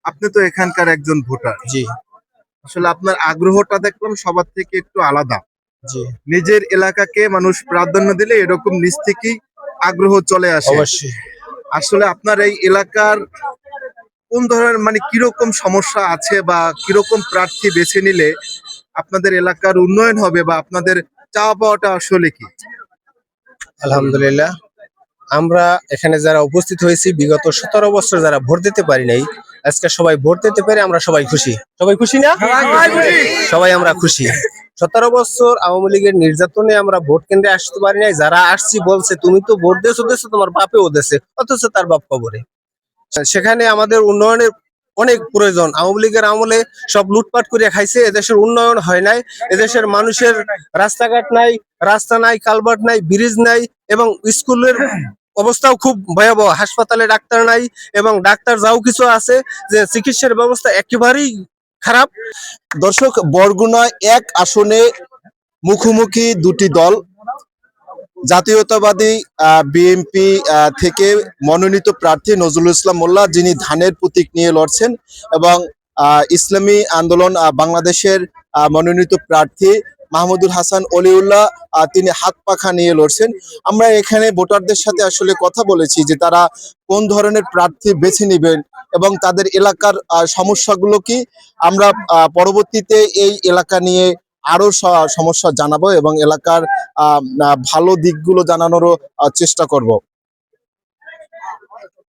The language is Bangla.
আপনি তো এখানকার একজন ভোটার। জি আসলে আপনার আগ্রহটা দেখলাম সবার থেকে একটু আলাদা। জি নিজের এলাকাকে মানুষ প্রাধান্য দিলে এরকম নিজ থেকেই আগ্রহ চলে আসে। অবশ্যই। আসলে আপনার এই এলাকার কোন ধরনের মানে কিরকম সমস্যা আছে বা কিরকম প্রার্থী বেছে নিলে আপনাদের এলাকার উন্নয়ন হবে বা আপনাদের চাওয়া পাওয়াটা আসলে কি? আলহামদুলিল্লাহ, আমরা এখানে যারা উপস্থিত হয়েছি বিগত 17 বছর যারা ভোট দিতে পারি নাই, আজকে সবাই ভোট দিতে পেরে আমরা সবাই খুশি। সবাই খুশি না? সবাই আমরা খুশি। 17 বছর আওয়ামী লীগের নির্যাতনে আমরা ভোট কেন্দ্রে আসতে পারি নাই। যারা আসছি বলছে তুমি তো ভোট দিয়েছো, তোমার বাপেও দিয়েছে, অথচ তার বাপ কবরে। সেখানে আমাদের উন্নয়নের অনেক প্রয়োজন। আওয়ামী লীগের আমলে সব লুটপাট করে খাইছে, এদেশের উন্নয়ন হয় নাই। এদেশের মানুষের রাস্তাঘাট নাই, রাস্তা নাই, কালভার্ট নাই, ব্রিজ নাই, এবং স্কুলের অবস্থাও খুব ভয়াবহ। হাসপাতালে ডাক্তার নাই, এবং ডাক্তার যাও কিছু আছে যে চিকিৎসার ব্যবস্থা একেবারেই খারাপ। দর্শক, বরগুনা এক আসনে মুখোমুখি দুটি দল। জাতীয়তাবাদী বিএনপি থেকে মনোনীত প্রার্থী নজরুল ইসলাম মোল্লা, যিনি ধানের প্রতীক নিয়ে লড়ছেন, এবং ইসলামী আন্দোলন বাংলাদেশের মনোনীত প্রার্থী মাহমুদুল হাসান অলিউল্লাহ, তিনি হাত পাখা নিয়ে লড়ছেন। আমরা এখানে ভোটারদের সাথে আসলে কথা বলেছি যে তারা কোন ধরনের প্রার্থী বেছে নেবেন এবং তাদের এলাকার সমস্যাগুলো কি। আমরা পরবর্তীতে এই এলাকা নিয়ে আরো সমস্যা জানাবো এবং এলাকার ভালো দিকগুলো জানানোরও চেষ্টা করব।